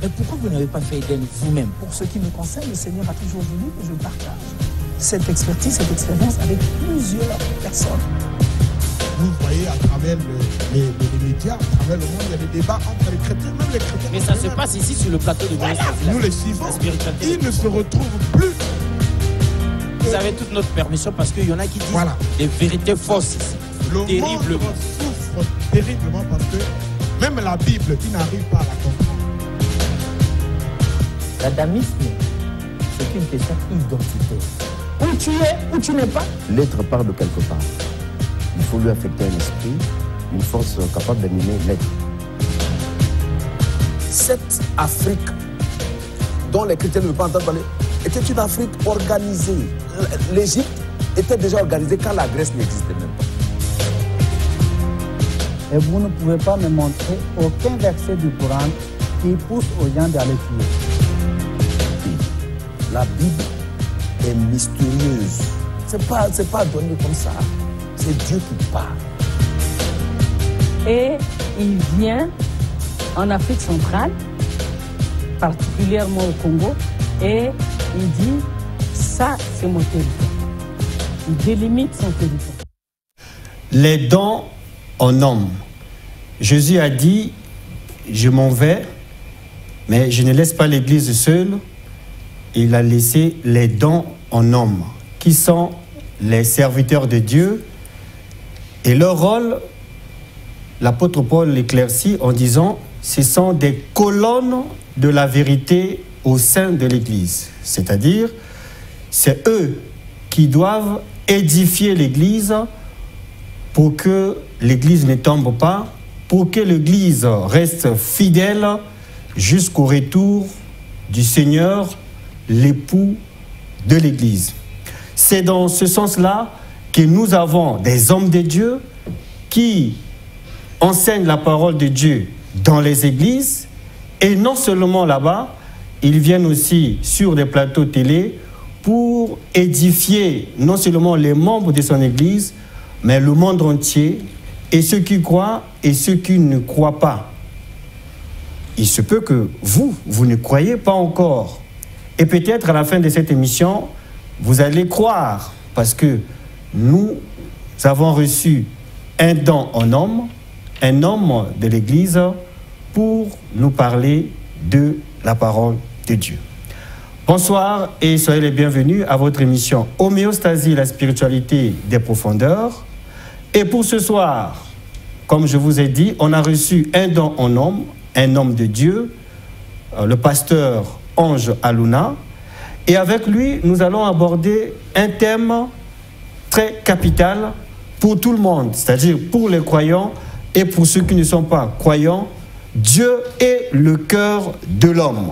Mais pourquoi vous n'avez pas fait Éden vous-même? Pour ce qui me concerne, le Seigneur a toujours voulu que je partage cette expertise, cette expérience avec plusieurs personnes. Vous voyez à travers les médias, à travers le monde, il y a des débats entre les chrétiens, même les chrétiens. Mais ça se passe ici sur le plateau de Moïse. Nous les suivons. Ils ne se retrouvent plus. Vous avez toute notre permission parce qu'il y en a qui disent des vérités fausses ici. Le monde souffre terriblement parce que même la Bible, ils n'arrivent pas à la comprendre. L'adamisme, c'est une question identitaire. Où tu es, où tu n'es pas. L'être part de quelque part. Il faut lui affecter un esprit, une force capable d'animer l'être. Cette Afrique dont les chrétiens ne veulent pas entendre parler était une Afrique organisée. L'Égypte était déjà organisée quand la Grèce n'existait même pas. Et vous ne pouvez pas me montrer aucun verset du Coran qui pousse aux gens d'aller tuer. La Bible est mystérieuse. C'est pas donné comme ça. C'est Dieu qui parle. Et il vient en Afrique centrale, particulièrement au Congo, et il dit, ça c'est mon territoire. Il délimite son territoire. Les dons en homme. Jésus a dit, je m'en vais, mais je ne laisse pas l'Église seule. Il a laissé les dons en homme, qui sont les serviteurs de Dieu. Et leur rôle, l'apôtre Paul l'éclaircit en disant, ce sont des colonnes de la vérité au sein de l'Église. C'est-à-dire, c'est eux qui doivent édifier l'Église pour que l'Église ne tombe pas, pour que l'Église reste fidèle jusqu'au retour du Seigneur, l'époux de l'Église. C'est dans ce sens-là que nous avons des hommes de Dieu qui enseignent la parole de Dieu dans les églises, et non seulement là-bas, ils viennent aussi sur des plateaux télé pour édifier non seulement les membres de son église, mais le monde entier, et ceux qui croient et ceux qui ne croient pas. Il se peut que vous ne croyez pas encore. Et peut-être à la fin de cette émission, vous allez croire, parce que nous avons reçu un don en homme, un homme de l'Église, pour nous parler de la parole de Dieu. Bonsoir et soyez les bienvenus à votre émission Homéostasie, la spiritualité des profondeurs. Et pour ce soir, comme je vous ai dit, on a reçu un don en homme, un homme de Dieu, le pasteur Ange Aluna. Et avec lui, nous allons aborder un thème très capital pour tout le monde, c'est-à-dire pour les croyants et pour ceux qui ne sont pas croyants. Dieu est le cœur de l'homme.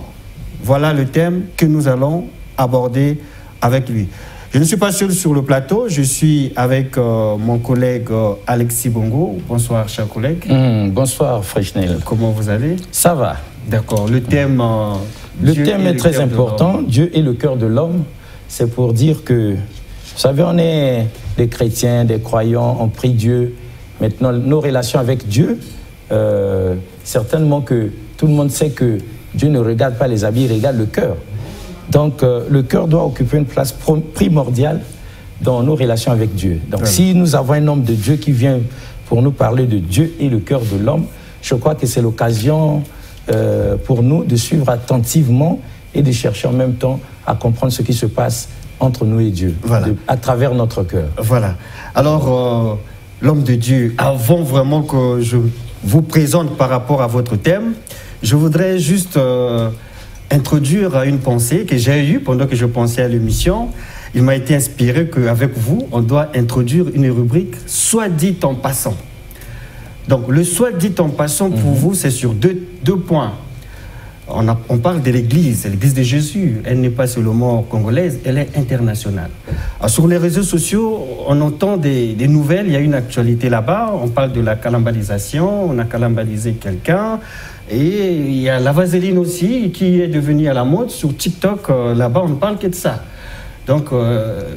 Voilà le thème que nous allons aborder avec lui. Je ne suis pas seul sur le plateau, je suis avec mon collègue Alexis Bongo. Bonsoir, cher collègue. Bonsoir, Freshnel. Comment vous allez? Ça va. D'accord. Le thème... le thème est très important. Dieu est le cœur de l'homme. C'est pour dire que, vous savez, on est des chrétiens, des croyants, on prie Dieu. Maintenant, nos relations avec Dieu, certainement que tout le monde sait que Dieu ne regarde pas les habits, il regarde le cœur. Donc, le cœur doit occuper une place primordiale dans nos relations avec Dieu. Donc, si nous avons un homme de Dieu qui vient pour nous parler de Dieu et le cœur de l'homme, je crois que c'est l'occasion pour nous de suivre attentivement et de chercher en même temps à comprendre ce qui se passe entre nous et Dieu, à travers notre cœur. Voilà. Alors, l'homme de Dieu, avant vraiment que je vous présente par rapport à votre thème, je voudrais juste introduire une pensée que j'ai eue pendant que je pensais à l'émission. Il m'a été inspiré qu'avec vous, on doit introduire une rubrique « Soit dit en passant ». Donc, le « Soit dit en passant » pour vous, c'est sur deux points. On parle de l'Église de Jésus. Elle n'est pas seulement congolaise, elle est internationale. Alors, sur les réseaux sociaux, on entend des nouvelles, il y a une actualité là-bas, on parle de la calambalisation, on a calambalisé quelqu'un, et il y a la vaseline aussi qui est devenue à la mode. Sur TikTok, là-bas, on ne parle que de ça. Donc,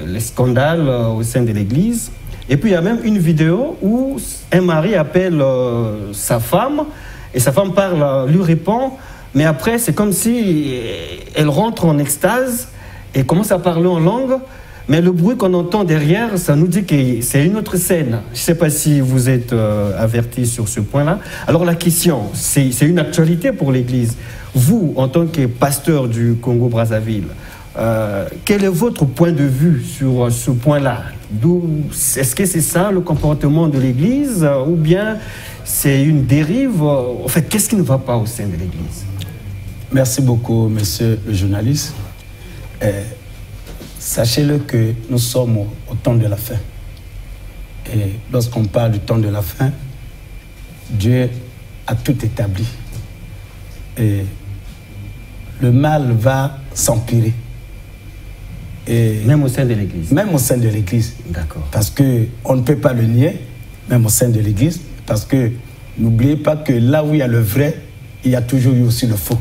les scandales au sein de l'Église. Et puis, il y a même une vidéo où un mari appelle sa femme, et sa femme lui répond: mais après, c'est comme si elle rentre en extase et commence à parler en langue. Mais le bruit qu'on entend derrière, ça nous dit que c'est une autre scène. Je ne sais pas si vous êtes avertis sur ce point-là. Alors la question, c'est une actualité pour l'Église. Vous, en tant que pasteur du Congo-Brazzaville, quel est votre point de vue sur ce point-là? Est-ce que c'est ça le comportement de l'Église ou bien c'est une dérive? En fait, qu'est-ce qui ne va pas au sein de l'Église? Merci beaucoup, monsieur le journaliste. Sachez-le que nous sommes au temps de la fin. Et lorsqu'on parle du temps de la fin, Dieu a tout établi. Et le mal va s'empirer. Même au sein de l'Église? Même au sein de l'Église. D'accord. Parce qu'on ne peut pas le nier, même au sein de l'Église, parce que n'oubliez pas que là où il y a le vrai, il y a toujours eu aussi le faux.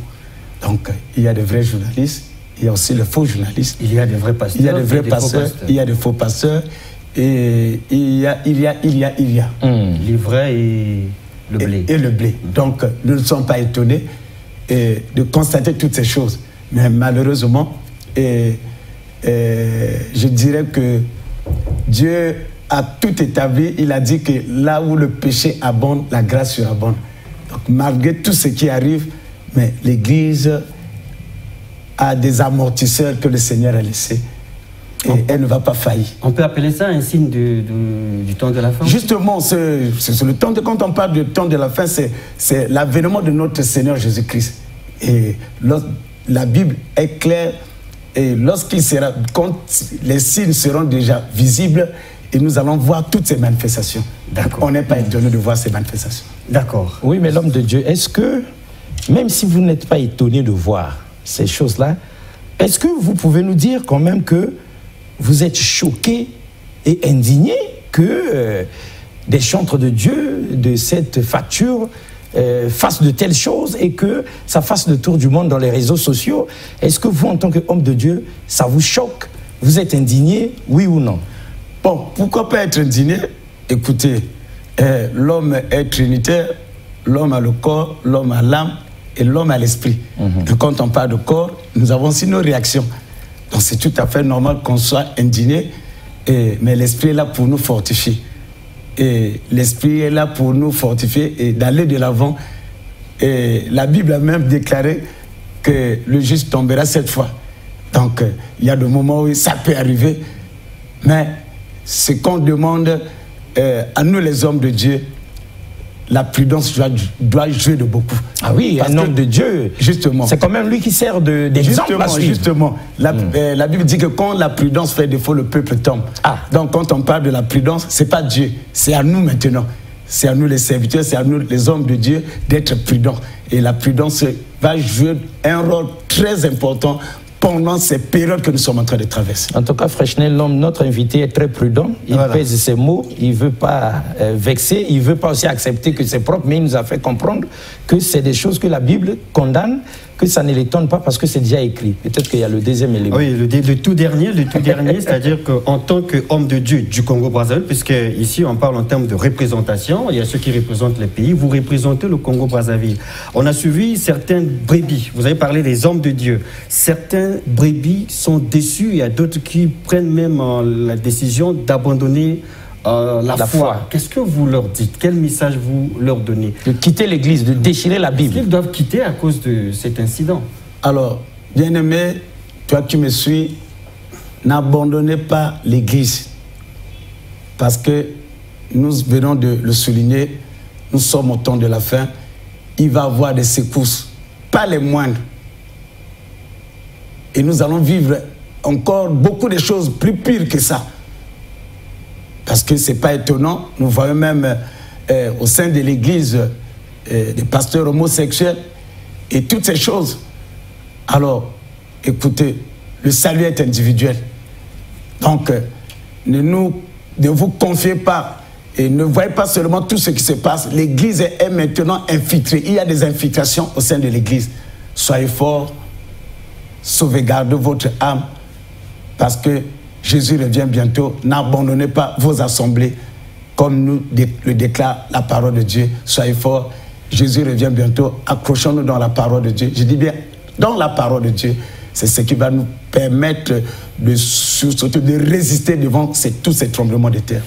Donc, il y a de vrais journalistes, il y a aussi le faux journaliste. Il y a des vrais pasteurs. Il y a des vrais pasteurs, il y a des faux pasteurs. Et il y a. Les vrais et le blé. Et le blé. Donc, nous ne sommes pas étonnés de constater toutes ces choses. Mais malheureusement, je dirais que Dieu a tout établi. Il a dit que là où le péché abonde, la grâce surabonde. Donc, malgré tout ce qui arrive, mais l'Église a des amortisseurs que le Seigneur a laissés. Et elle ne va pas faillir. On peut appeler ça un signe du temps de la fin? Justement, c'est le temps quand on parle du temps de la fin, c'est l'avènement de notre Seigneur Jésus-Christ. Et la Bible est claire. Et quand les signes seront déjà visibles, et nous allons voir toutes ces manifestations. On n'est pas étonné de voir ces manifestations. D'accord. Oui, mais l'homme de Dieu, est-ce que, même si vous n'êtes pas étonné de voir ces choses-là, est-ce que vous pouvez nous dire quand même que vous êtes choqué et indigné que des chantres de Dieu de cette facture fassent de telles choses et que ça fasse le tour du monde dans les réseaux sociaux? Est-ce que vous, en tant qu'homme de Dieu, ça vous choque? Vous êtes indigné, oui ou non? Bon, pourquoi pas être indigné? Écoutez, l'homme est trinitaire, l'homme a le corps, l'homme a l'âme et l'homme a l'esprit. Et quand on parle de corps, nous avons aussi nos réactions. Donc c'est tout à fait normal qu'on soit indigné, mais l'esprit est là pour nous fortifier. Et l'esprit est là pour nous fortifier et d'aller de l'avant. Et la Bible a même déclaré que le juste tombera 7 fois. Donc il y a des moments où ça peut arriver, mais ce qu'on demande à nous les hommes de Dieu, la prudence doit jouer de beaucoup. Ah oui, un homme de Dieu, justement. C'est quand même lui qui sert d'exemple à suivre. Justement. La Bible dit que quand la prudence fait défaut, le peuple tombe. Donc quand on parle de la prudence, ce n'est pas Dieu, c'est à nous maintenant. C'est à nous les serviteurs, c'est à nous les hommes de Dieu d'être prudents. Et la prudence va jouer un rôle très important pendant ces périodes que nous sommes en train de traverser. En tout cas, Freshnel, notre invité est très prudent. Il pèse ses mots, il ne veut pas vexer, il ne veut pas aussi accepter que c'est propre, mais il nous a fait comprendre que c'est des choses que la Bible condamne, que ça ne l'étonne pas parce que c'est déjà écrit. Peut-être qu'il y a le deuxième élément. Oui, le tout dernier, c'est-à-dire qu'en tant qu'homme de Dieu du Congo-Brazzaville, puisque ici on parle en termes de représentation, il y a ceux qui représentent les pays, vous représentez le Congo-Brazzaville. On a suivi certaines brebis, vous avez parlé des hommes de Dieu. Certains brebis sont déçus, il y a d'autres qui prennent même la décision d'abandonner la foi. Qu'est-ce que vous leur dites? Quel message vous leur donnez? De quitter l'église, de déchirer la Bible. Ils doivent quitter à cause de cet incident. Alors, bien-aimé, toi qui me suis, n'abandonnez pas l'église. Parce que nous venons de le souligner, nous sommes au temps de la fin. Il va y avoir des secousses, pas les moindres. Et nous allons vivre encore beaucoup de choses plus pires que ça. Parce que ce n'est pas étonnant, nous voyons même au sein de l'Église des pasteurs homosexuels et toutes ces choses. Alors, écoutez, le salut est individuel. Donc, ne vous confiez pas et ne voyez pas seulement tout ce qui se passe. L'Église est maintenant infiltrée. Il y a des infiltrations au sein de l'Église. Soyez forts, sauvegardez votre âme parce que Jésus revient bientôt. N'abandonnez pas vos assemblées comme nous le déclare la parole de Dieu. Soyez forts Jésus revient bientôt, accrochons-nous dans la parole de Dieu. Je dis bien, dans la parole de Dieu, c'est ce qui va nous permettre de résister devant tous ces tremblements de terre.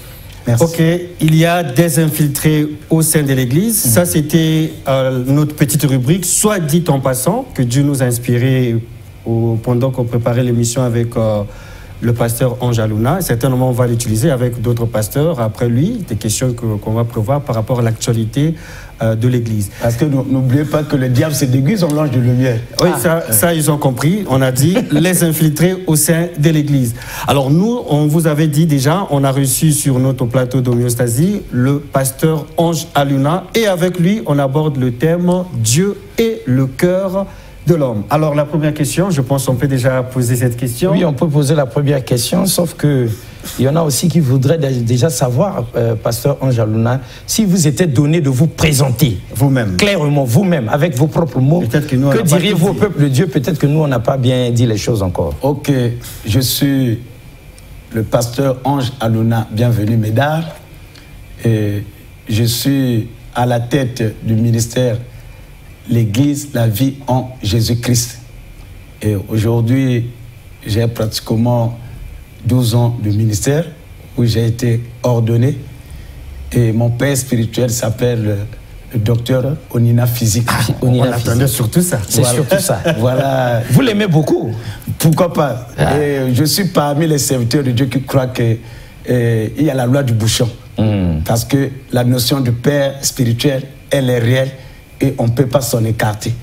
Merci. Ok, il y a des infiltrés au sein de l'Église. Ça, c'était notre petite rubrique, soit dit en passant, que Dieu nous a inspiré pendant qu'on préparait l'émission avec le pasteur Ange Aluna. Certainement, on va l'utiliser avec d'autres pasteurs après lui, des questions qu'on va prévoir par rapport à l'actualité de l'Église. Parce que n'oubliez pas que le diable se déguise en l'ange de lumière. Oui, ça, ils ont compris. On a dit les infiltrés au sein de l'Église. Alors nous, on vous avait dit déjà, on a reçu sur notre plateau d'homéostasie le pasteur Ange Aluna, et avec lui, on aborde le thème Dieu et le cœur de l'homme. Alors la première question, je pense qu'on peut déjà poser cette question. Oui, on peut poser la première question, sauf que il y en a aussi qui voudraient déjà savoir, pasteur Ange Aluna, si vous était donné de vous présenter vous-même, clairement, vous-même, avec vos propres mots, que diriez-vous au peuple de Dieu? Peut-être que nous, on n'a pas bien dit les choses encore. Ok, je suis le pasteur Ange Aluna, bienvenue Médard, et je suis à la tête du ministère L'Église, la vie en Jésus-Christ. Et aujourd'hui, j'ai pratiquement 12 ans de ministère où j'ai été ordonné. Et mon père spirituel s'appelle le docteur Onina Physique. On attendait surtout ça. C'est surtout ça. Voilà. Vous l'aimez beaucoup? Pourquoi pas? Et je suis parmi les serviteurs de Dieu qui croient qu'il y a la loi du bouchon. Parce que la notion de père spirituel, elle est réelle. Et on ne peut pas s'en écarter.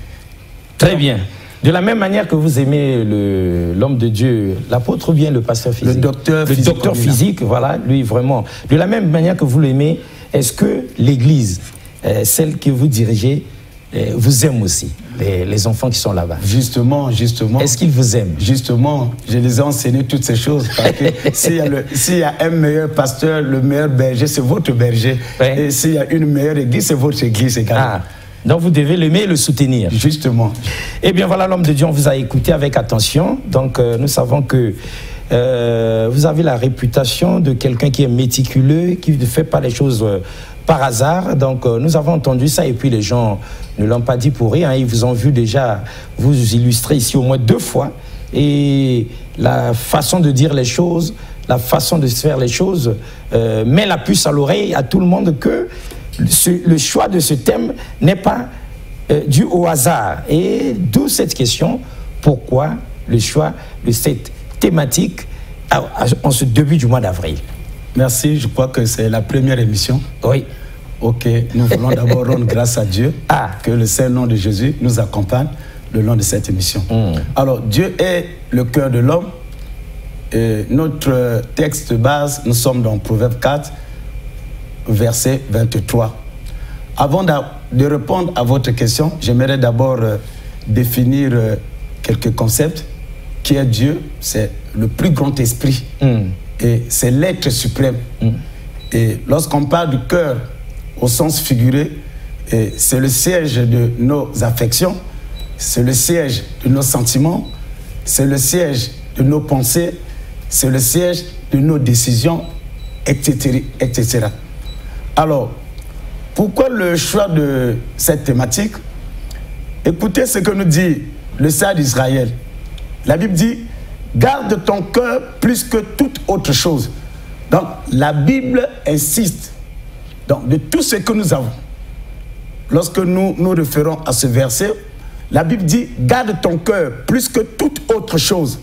Très bien. De la même manière que vous aimez l'homme de Dieu, l'apôtre ou bien le pasteur physique? Le docteur physique. Le docteur physique, voilà, lui vraiment. De la même manière que vous l'aimez, est-ce que l'Église, celle que vous dirigez, vous aime aussi, les enfants qui sont là-bas? Justement. Est-ce qu'ils vous aiment? Justement, je les ai enseigné toutes ces choses. Parce que s'il y a un meilleur pasteur, le meilleur berger, c'est votre berger. Ouais. Et s'il y a une meilleure église, c'est votre église également. Ah. Donc vous devez l'aimer et le soutenir. Justement. Eh bien voilà, l'homme de Dieu, on vous a écouté avec attention. Donc nous savons que vous avez la réputation de quelqu'un qui est méticuleux, qui ne fait pas les choses par hasard. Donc nous avons entendu ça et puis les gens ne l'ont pas dit pour rien. Ils vous ont vu déjà vous illustrer ici au moins 2 fois. Et la façon de dire les choses, la façon de faire les choses met la puce à l'oreille à tout le monde que le choix de ce thème n'est pas dû au hasard. Et d'où cette question, pourquoi le choix de cette thématique en ce début du mois d'avril? Merci, je crois que c'est la première émission. Oui. Ok, nous voulons d'abord rendre grâce à Dieu que le Saint-Nom de Jésus nous accompagne le long de cette émission. Alors, Dieu est le cœur de l'homme. Notre texte de base, nous sommes dans Proverbe 4, verset 23. Avant de répondre à votre question, j'aimerais d'abord définir quelques concepts. Qui est Dieu? C'est le plus grand esprit. Et c'est l'être suprême. Et lorsqu'on parle du cœur au sens figuré, c'est le siège de nos affections, c'est le siège de nos sentiments, c'est le siège de nos pensées, c'est le siège de nos décisions, etc., etc. Alors, pourquoi le choix de cette thématique? Écoutez ce que nous dit le Seigneur d'Israël. La Bible dit, garde ton cœur plus que toute autre chose. Donc, la Bible insiste donc, de tout ce que nous avons. Lorsque nous nous référons à ce verset, la Bible dit, garde ton cœur plus que toute autre chose,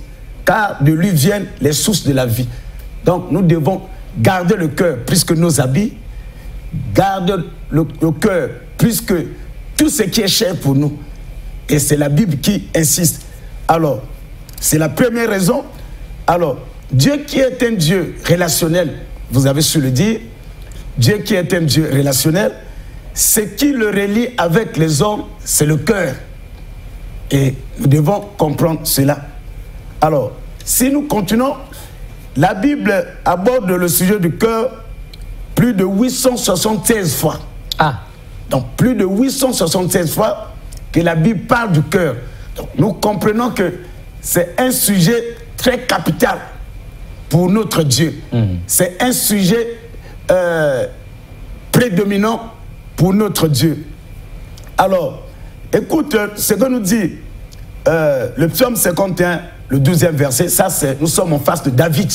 car de lui viennent les sources de la vie. Donc, nous devons garder le cœur plus que nos habits, garde le cœur plus que tout ce qui est cher pour nous. Et c'est la Bible qui insiste. Alors, c'est la première raison. Alors, Dieu qui est un Dieu relationnel, vous avez su le dire, Dieu qui est un Dieu relationnel, ce qui le relie avec les hommes, c'est le cœur. Et nous devons comprendre cela. Alors, si nous continuons, la Bible aborde le sujet du cœur plus de 876 fois. Donc, plus de 876 fois que la Bible parle du cœur. Donc, nous comprenons que c'est un sujet très capital pour notre Dieu. C'est un sujet prédominant pour notre Dieu. Alors, écoute ce que nous dit le psaume 51, le 12e verset. Ça, nous sommes en face de David.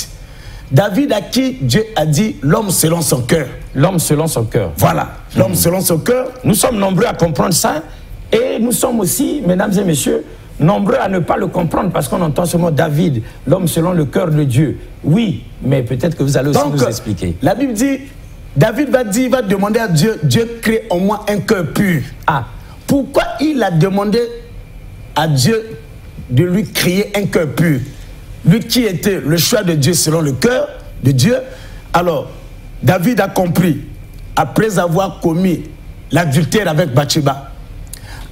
David à qui Dieu a dit l'homme selon son cœur. L'homme selon son cœur. Voilà, l'homme selon son cœur. Nous sommes nombreux à comprendre ça et nous sommes aussi, mesdames et messieurs, nombreux à ne pas le comprendre parce qu'on entend ce mot David, l'homme selon le cœur de Dieu. Oui, mais peut-être que vous allez aussi nous expliquer. La Bible dit, David va demander à Dieu, Dieu crée en moi un cœur pur. Ah, pourquoi il a demandé à Dieu de lui créer un cœur pur? Lui qui était le choix de Dieu selon le cœur de Dieu. Alors, David a compris, après avoir commis l'adultère avec Bathsheba,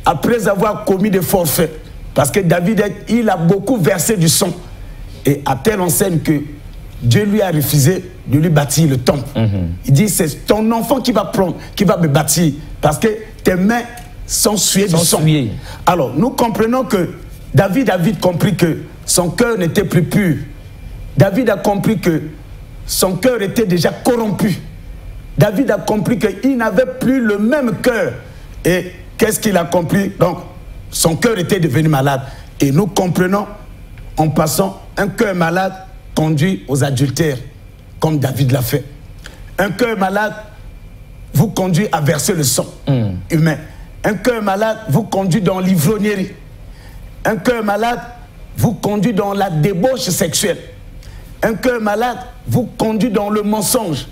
après avoir commis des forfaits, parce que David, il a beaucoup versé du sang, et à telle enseigne que Dieu lui a refusé de lui bâtir le temple. Il dit, c'est ton enfant qui va prendre, qui va me bâtir, parce que tes mains sont souillées du sang. Alors, nous comprenons que David a vite compris que son cœur n'était plus pur. David a compris que son cœur était déjà corrompu. David a compris qu'il n'avait plus le même cœur. Et qu'est-ce qu'il a compris? Donc, son cœur était devenu malade. Et nous comprenons, en passant, un cœur malade conduit aux adultères, comme David l'a fait. Un cœur malade vous conduit à verser le sang humain. Un cœur malade vous conduit dans l'ivrognerie. Un cœur malade vous conduit dans la débauche sexuelle. Un cœur malade vous conduit dans le mensonge.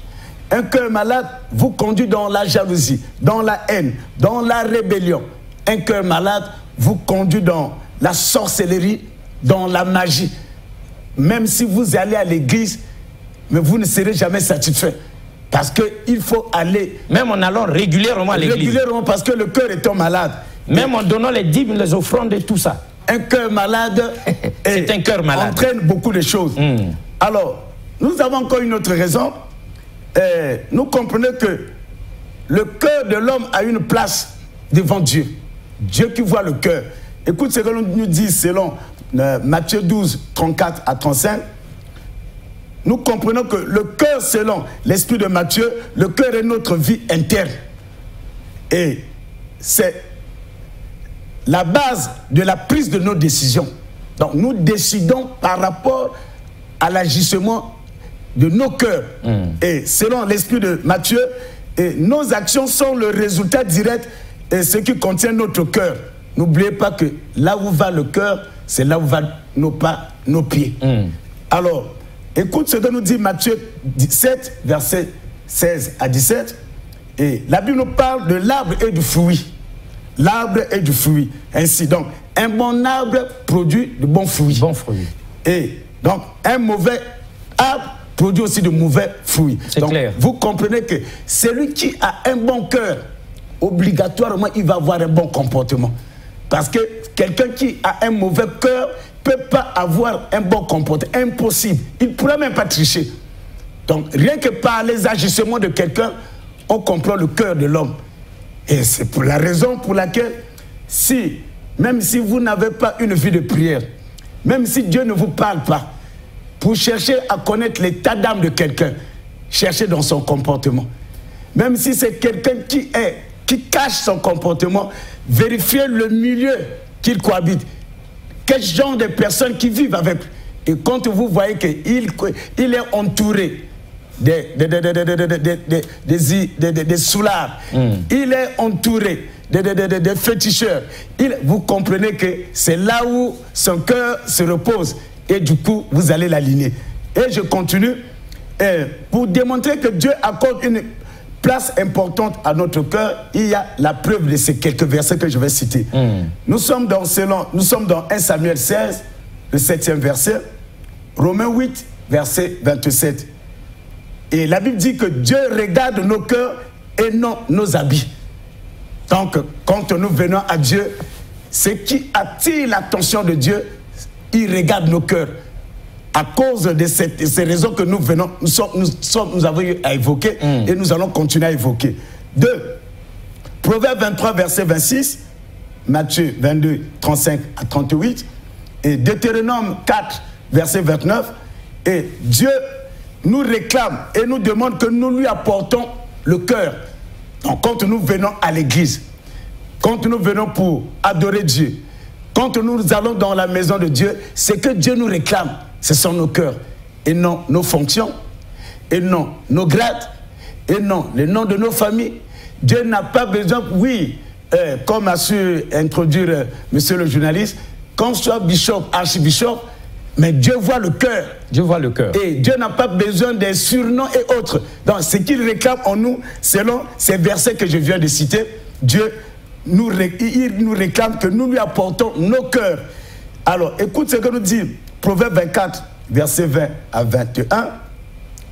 Un cœur malade vous conduit dans la jalousie, dans la haine, dans la rébellion. Un cœur malade vous conduit dans la sorcellerie, dans la magie. Même si vous allez à l'église, mais vous ne serez jamais satisfait. Parce qu'il faut aller... Même en allant régulièrement à l'église. Régulièrement, parce que le cœur étant malade. Même en donnant les dîmes, les offrandes et tout ça. Un cœur malade, c'est un cœur malade, entraîne beaucoup de choses. Alors, nous avons encore une autre raison. Nous comprenons que le cœur de l'homme a une place devant Dieu. Dieu qui voit le cœur. Écoute ce que nous dit selon Matthieu 12, 34 à 35. Nous comprenons que le cœur, selon l'esprit de Matthieu, le cœur est notre vie interne. Et c'est la base de la prise de nos décisions. Donc nous décidons par rapport à l'agissement de nos cœurs. Et selon l'esprit de Matthieu, nos actions sont le résultat direct de ce qui contient notre cœur. N'oubliez pas que là où va le cœur, c'est là où vont nos pas, nos pieds. Alors, écoute ce que nous dit Matthieu 17, versets 16 à 17. Et la Bible nous parle de l'arbre et du fruit. L'arbre et du fruit. Ainsi, donc, un bon arbre produit de bons fruits. Et donc, un mauvais arbre produit aussi de mauvais fruits. C'est clair. Vous comprenez que celui qui a un bon cœur, obligatoirement, il va avoir un bon comportement. Parce que quelqu'un qui a un mauvais cœur ne peut pas avoir un bon comportement. Impossible. Il ne pourra même pas tricher. Donc, rien que par les agissements de quelqu'un, on comprend le cœur de l'homme. Et c'est pour la raison pour laquelle, même si vous n'avez pas une vie de prière, même si Dieu ne vous parle pas, pour chercher à connaître l'état d'âme de quelqu'un, cherchez dans son comportement. Même si c'est quelqu'un qui cache son comportement, vérifiez le milieu qu'il cohabite. Quel genre de personnes qui vivent avec. Et quand vous voyez qu'il est entouré des soulards, il est entouré des féticheurs, vous comprenez que c'est là où son cœur se repose. Et du coup, vous allez l'aligner. Et je continue. Pour démontrer que Dieu accorde une place importante à notre cœur, il y a la preuve de ces quelques versets que je vais citer. Nous sommes dans 1 Samuel 16, le 7e verset, Romains 8, verset 27. Et la Bible dit que Dieu regarde nos cœurs et non nos habits. Donc, quand nous venons à Dieu, ce qui attire l'attention de Dieu, il regarde nos cœurs. À cause de ces raisons que nous venons, nous avons eu à évoquer et nous allons continuer à évoquer. 2. Proverbe 23, verset 26, Matthieu 22, 35 à 38, et Deutéronome 4, verset 29, et Dieu nous réclame et nous demande que nous lui apportons le cœur. Donc, quand nous venons à l'église, quand nous venons pour adorer Dieu, quand nous allons dans la maison de Dieu, ce que Dieu nous réclame, ce sont nos cœurs, et non nos fonctions, et non nos grades, et non les noms de nos familles. Dieu n'a pas besoin, oui, comme a su introduire monsieur le journaliste, qu'on soit bishop, archibishop, mais Dieu voit le cœur. Dieu voit le cœur. Et Dieu n'a pas besoin des surnoms et autres. Donc, ce qu'il réclame en nous, selon ces versets que je viens de citer, Dieu nous réclame que nous lui apportons nos cœurs. Alors, écoute ce que nous dit Proverbe 24, verset 20 à 21.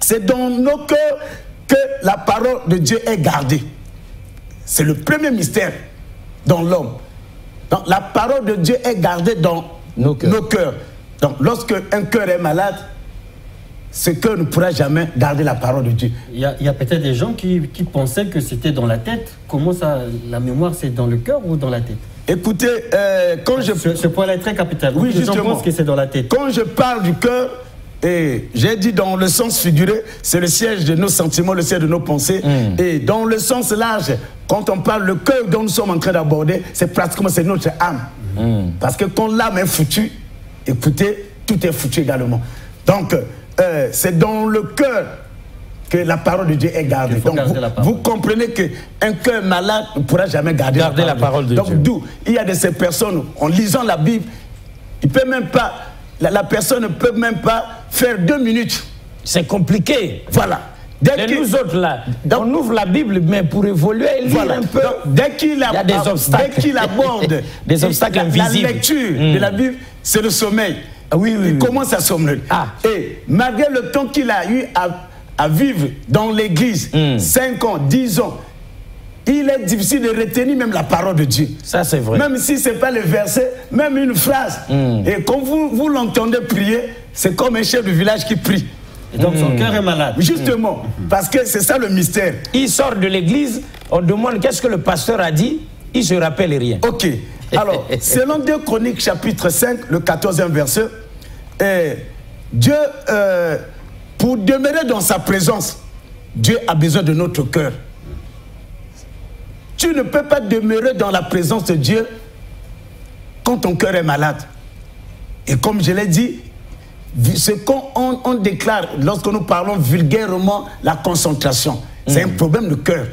C'est dans nos cœurs que la parole de Dieu est gardée. C'est le premier mystère dans l'homme. Donc, la parole de Dieu est gardée dans nos cœurs. Donc, lorsque un cœur est malade, ce cœur ne pourra jamais garder la parole de Dieu. Il y a peut-être des gens qui pensaient que c'était dans la tête. Comment ça, la mémoire, c'est dans le cœur ou dans la tête? Écoutez, quand je... Ce point-là est très capital. Oui, les gens pensent que c'est dans la tête. Quand je parle du cœur, et j'ai dit dans le sens figuré, c'est le siège de nos sentiments, le siège de nos pensées. Et dans le sens large, quand on parle le cœur dont nous sommes en train d'aborder, c'est pratiquement notre âme. Parce que quand l'âme est foutue, écoutez, tout est foutu également. Donc, c'est dans le cœur que la parole de Dieu est gardée. Donc, vous comprenez qu'un cœur malade ne pourra jamais garder la parole de Dieu. Donc, d'où il y a de ces personnes, en lisant la Bible, il peut même pas, la personne ne peut même pas faire 2 minutes. C'est compliqué. Voilà. Nous autres là, on ouvre la Bible, mais pour évoluer, lire un peu. Dès qu'il y a des obstacles. Dès qu'il aborde des obstacles invisibles. La lecture de la Bible, c'est le sommeil. Il commence à somnoler. Et malgré le temps qu'il a eu à vivre dans l'église, 5 ans, 10 ans, il est difficile de retenir même la parole de Dieu. Ça, c'est vrai. Même si ce n'est pas le verset, même une phrase. Et quand vous l'entendez prier, c'est comme un chef de village qui prie. Et donc son cœur est malade. Justement, parce que c'est ça le mystère. Il sort de l'église, on demande qu'est-ce que le pasteur a dit, il ne se rappelle rien. Ok. Alors, selon 2 Chroniques chapitre 5, le 14e verset, Dieu, pour demeurer dans sa présence, Dieu a besoin de notre cœur. Tu ne peux pas demeurer dans la présence de Dieu quand ton cœur est malade. Et comme je l'ai dit, ce qu'on déclare lorsque nous parlons vulgairement la concentration, c'est un problème de cœur.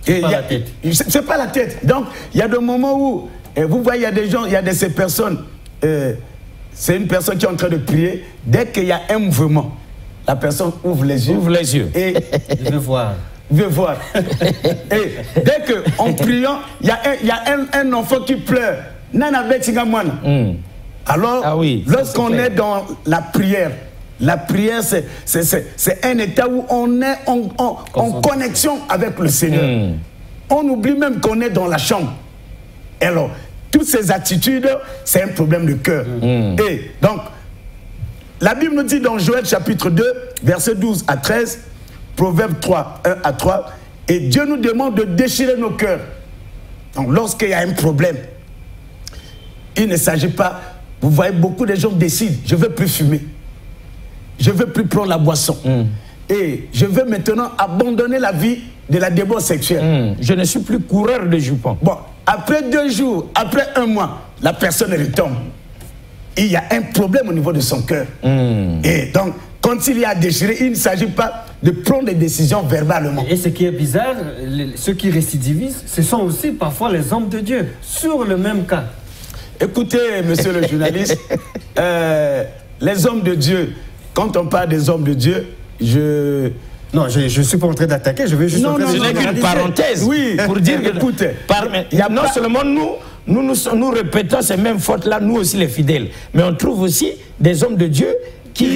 C'est pas la tête. C'est pas la tête. Donc, il y a des moments où, vous voyez, il y a des gens, il y a de ces personnes, c'est une personne qui est en train de prier, dès qu'il y a un mouvement, la personne ouvre les yeux. Ouvre les yeux. Et je veux voir. Veut voir. Et dès qu'en priant, il y a un enfant qui pleure. Nana Betinga Mwana. Alors, lorsqu'on est dans la prière, c'est un état où on est en connexion avec le Seigneur. On oublie même qu'on est dans la chambre. Alors, toutes ces attitudes, c'est un problème de cœur. Et donc, la Bible nous dit dans Joël chapitre 2, versets 12 à 13, Proverbe 3, 1 à 3, et Dieu nous demande de déchirer nos cœurs. Donc, lorsqu'il y a un problème, il ne s'agit pas, vous voyez, beaucoup de gens décident, je ne veux plus fumer, je ne veux plus prendre la boisson, et je veux maintenant abandonner la vie de la débauche sexuelle. Je ne suis plus coureur de jupons. Bon, après 2 jours, après 1 mois, la personne retombe. Il y a un problème au niveau de son cœur. Et donc, quand il y a déchiré, il ne s'agit pas de prendre des décisions verbalement. Et ce qui est bizarre, ceux qui récidivisent, ce sont aussi parfois les hommes de Dieu, sur le même cas. Écoutez, monsieur le journaliste, les hommes de Dieu, quand on parle des hommes de Diu, Non, je ne suis pas en train d'attaquer, je veux juste... Non, ce n'est qu'une parenthèse. Oui, pour dire que... Écoutez, non seulement nous répétons ces mêmes fautes-là, nous aussi les fidèles, mais on trouve aussi des hommes de Dieu qui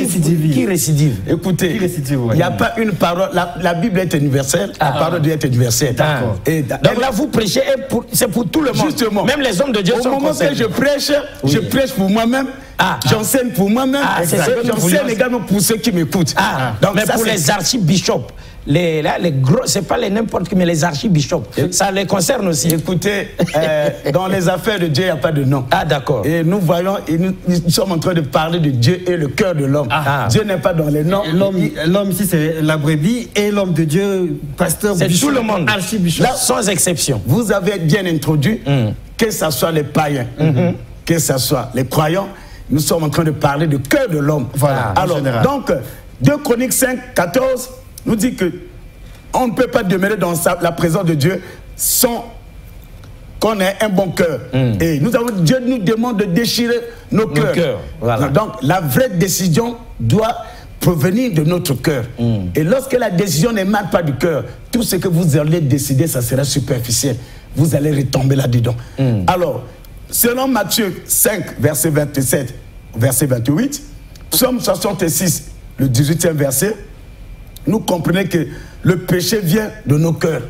récidivent. Écoutez, il n'y a pas une parole, la Bible est universelle, la parole de Dieu est universelle. Donc là, vous prêchez, c'est pour tout le monde. Justement. Même les hommes de Dieu sont concernés. Au moment que je prêche pour moi-même, J'enseigne pour moi-même, j'enseigne également pour ceux qui m'écoutent. Donc, mais ça, pour les archibishops, les gros, c'est pas les n'importe qui, mais les archibishops, ça les concerne aussi. Écoutez, dans les affaires de Dieu, il n'y a pas de nom. D'accord. Et nous voyons, et nous sommes en train de parler de Dieu et le cœur de l'homme. Dieu n'est pas dans les noms. L'homme ici, c'est la brebis, et l'homme de Dieu, pasteur, c'est tout le monde, archibishop. Là, sans exception. Vous avez bien introduit, que ce soit les païens, que ce soit les croyants, nous sommes en train de parler du cœur de l'homme. Voilà. Alors, donc, 2 Chroniques 5, 14 nous dit que on ne peut pas demeurer dans la présence de Dieu sans qu'on ait un bon cœur. Et Dieu nous demande de déchirer nos cœurs. Voilà. Donc, la vraie décision doit provenir de notre cœur. Et lorsque la décision n'émane pas du cœur, tout ce que vous allez décider, ça sera superficiel. Vous allez retomber là-dedans. Alors, selon Matthieu 5, verset 27, verset 28, Psaume 66, le 18e verset, nous comprenons que le péché vient de nos cœurs.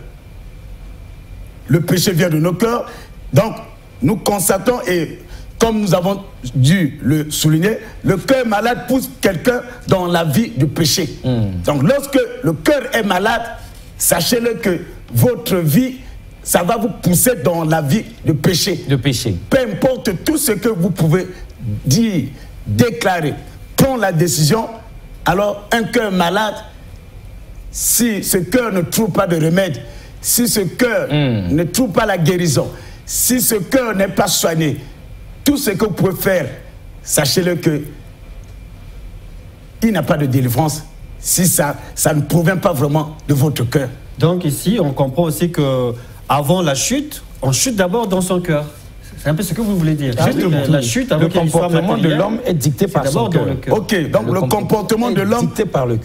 Le péché vient de nos cœurs. Donc, nous constatons, et comme nous avons dû le souligner, le cœur malade pousse quelqu'un dans la vie du péché. Donc, lorsque le cœur est malade, sachez-le que votre vie, ça va vous pousser dans la vie de péché. Peu importe tout ce que vous pouvez dire, déclarer, prendre la décision, alors un cœur malade, si ce cœur ne trouve pas de remède, si ce cœur ne trouve pas la guérison, si ce cœur n'est pas soigné, tout ce que vous pouvez faire, sachez-le que il n'y a pas de délivrance si ça ne provient pas vraiment de votre cœur. Donc ici, on comprend aussi que avant la chute, on chute d'abord dans son cœur. C'est un peu ce que vous voulez dire. La chute, le comportement de l'homme est dicté par son cœur. Ok, donc le comportement de l'homme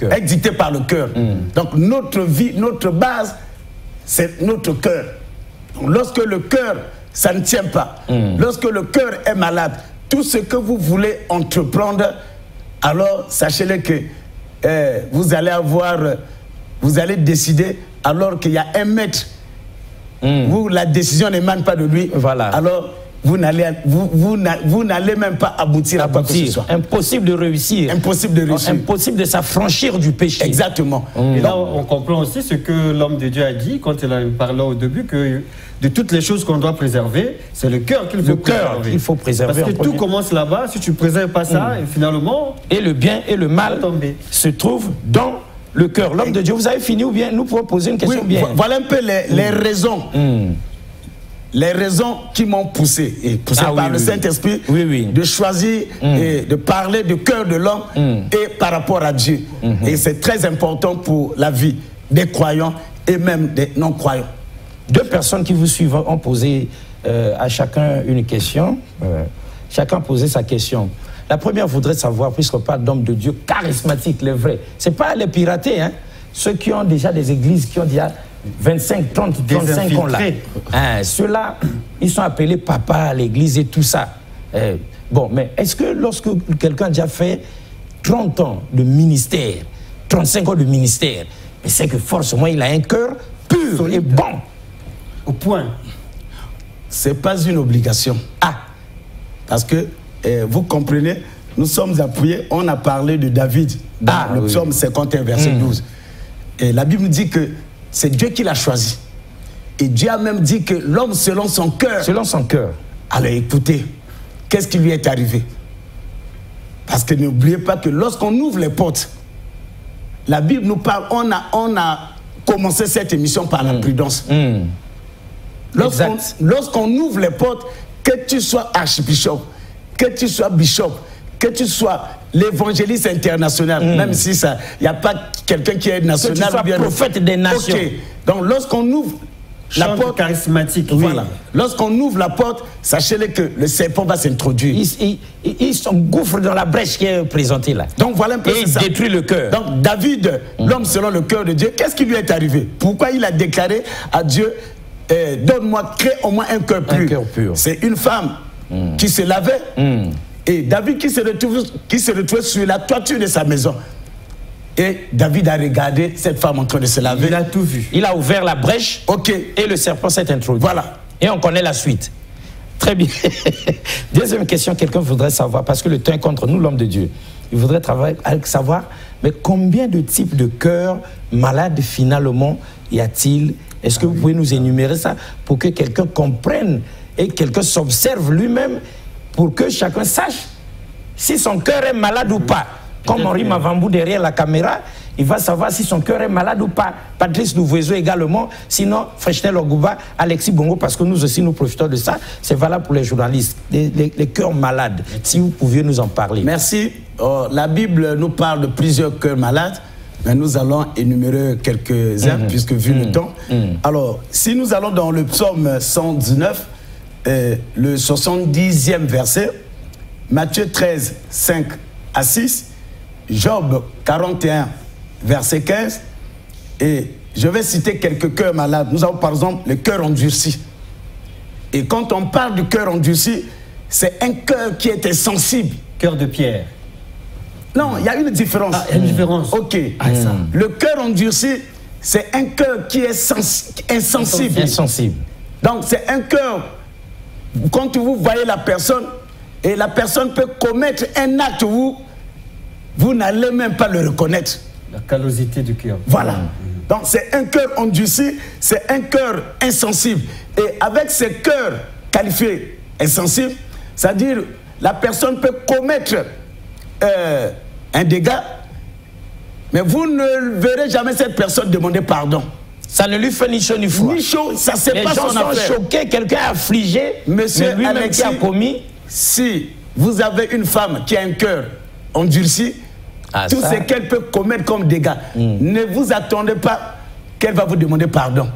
est dicté par le cœur. Donc notre vie, notre base, c'est notre cœur. Donc, lorsque le cœur, ça ne tient pas, lorsque le cœur est malade, tout ce que vous voulez entreprendre, alors sachez-le que vous allez décider alors qu'il y a un maître. Où la décision n'émane pas de lui, alors vous n'allez même pas aboutir à quoi que ce soit. Impossible de réussir. Impossible de réussir. Impossible de s'affranchir du péché. Exactement. Et là, on comprend aussi ce que l'homme de Dieu a dit quand il a parlé au début, que de toutes les choses qu'on doit préserver, c'est le cœur qu'il faut préserver. Il faut préserver. Parce que tout commence là-bas, si tu ne préserves pas ça, et finalement... Et le bien et le mal se trouvent dans le cœur. L'homme de Dieu, vous avez fini ou bien nous pouvons poser une question bien? Voilà un peu les raisons. Les raisons qui m'ont poussé, et poussé par le Saint-Esprit, de choisir et de parler du cœur de l'homme et par rapport à Dieu. Et c'est très important pour la vie des croyants et même des non-croyants. 2 personnes qui vous suivent ont posé à chacun une question. Chacun a posé sa question. La première voudrait savoir, puisqu'on parle d'hommes de Dieu charismatiques, les vrais. Ce n'est pas les piratés, hein. Ceux qui ont déjà des églises, qui ont déjà 25, 30, 35 ans là. Ceux-là, ils sont appelés papa à l'église et tout ça. Bon, mais est-ce que lorsque quelqu'un a déjà fait 30 ans de ministère, 35 ans de ministère, c'est que forcément il a un cœur pur et bon? Au point. Ce n'est pas une obligation. Parce que vous comprenez, nous sommes appuyés, on a parlé de David dans le psaume 51, verset 12. Et la Bible dit que c'est Dieu qui l'a choisi. Et Dieu a même dit que l'homme selon son cœur. Selon son cœur. Alors écoutez, qu'est-ce qui lui est arrivé? Parce que n'oubliez pas que lorsqu'on ouvre les portes, la Bible nous parle, on a commencé cette émission par la prudence. Lorsqu'on ouvre les portes, que tu sois archbishop, que tu sois bishop, que tu sois l'évangéliste international, même si il n'y a pas quelqu'un qui est national. Que tu sois prophète des nations. Donc lorsqu'on ouvre la porte charismatique, voilà. Lorsqu'on ouvre la porte, sachez-le que le serpent va s'introduire. Il s'engouffre dans la brèche qui est présentée là. Donc voilà un peu et il détruit le cœur. Donc David, l'homme selon le cœur de Dieu, qu'est-ce qui lui est arrivé? Pourquoi il a déclaré à Dieu, donne-moi, crée au moins un cœur pur. C'est une femme qui se lavait. Et David qui se retrouvait sur la toiture de sa maison. Et David a regardé cette femme en train de se laver. Il a tout vu. Il a ouvert la brèche. Et le serpent s'est introduit. Voilà. Et on connaît la suite. Très bien. Deuxième question, quelqu'un voudrait savoir, parce que le temps est contre nous, l'homme de Dieu. Il voudrait savoir, mais combien de types de cœurs malades finalement y a-t-il? Est-ce que vous pouvez nous énumérer ça pour que quelqu'un comprenne et quelqu'un s'observe lui-même pour que chacun sache si son cœur est malade ou pas? Comme Henri Mavambou derrière la caméra, il va savoir si son cœur est malade ou pas. Patrice Louvoiseau également, sinon Freshnel Ogouba, Alexis Bongo, parce que nous aussi nous profitons de ça. C'est valable pour les journalistes, les cœurs malades. Si vous pouviez nous en parler. Merci. La Bible nous parle de plusieurs cœurs malades, mais nous allons énumérer quelques-uns, puisque vu le temps. Alors, si nous allons dans le psaume 119, le 70e verset, Matthieu 13, 5 à 6, Job 41, verset 15, et je vais citer quelques cœurs malades. Nous avons par exemple le cœur endurci. Et quand on parle du cœur endurci, c'est un cœur qui était sensible. Cœur de pierre. Non, il y a une différence. Ah, il y a une différence. Ok. Le cœur endurci, c'est un cœur qui est insensible. Insensible. Donc c'est un cœur, quand vous voyez la personne, et la personne peut commettre un acte où vous n'allez même pas le reconnaître. La callosité du cœur. Voilà. Donc c'est un cœur endurci, c'est un cœur insensible. Et avec ce cœur qualifié insensible, c'est-à-dire la personne peut commettre un dégât, mais vous ne verrez jamais cette personne demander pardon. Ça ne lui fait ni chaud ni froid. Ni chaud, ça c'est pas son affaire. Les gens sont choqués, quelqu'un a affligé, Monsieur lui-même Alexis, qui a commis. Si vous avez une femme qui a un cœur endurci, tout ce qu'elle peut commettre comme dégâts, ne vous attendez pas qu'elle va vous demander pardon.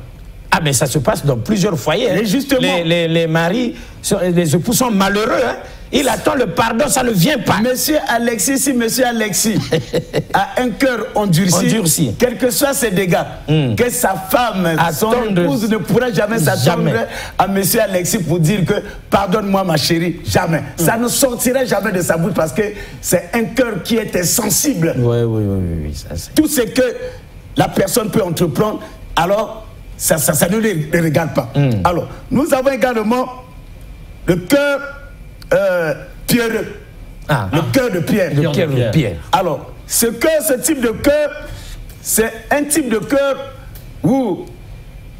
Ah, mais ça se passe dans plusieurs foyers. Et justement, les maris, les époux sont malheureux. Hein? Il attend le pardon, ça ne vient pas. Monsieur Alexis, si Monsieur Alexis a un cœur endurci, quels que soient ses dégâts, que sa femme, son épouse ne pourra jamais s'attendre à Monsieur Alexis pour dire que pardonne-moi ma chérie, jamais. Ça ne sortira jamais de sa bouche parce que c'est un cœur qui était sensible. Oui, ça, tout ce que la personne peut entreprendre, alors ça ne les regarde pas. Alors, nous avons également le cœur pierreux. Le cœur de pierre. Le cœur de pierre. Alors, ce type de cœur, c'est un type de cœur où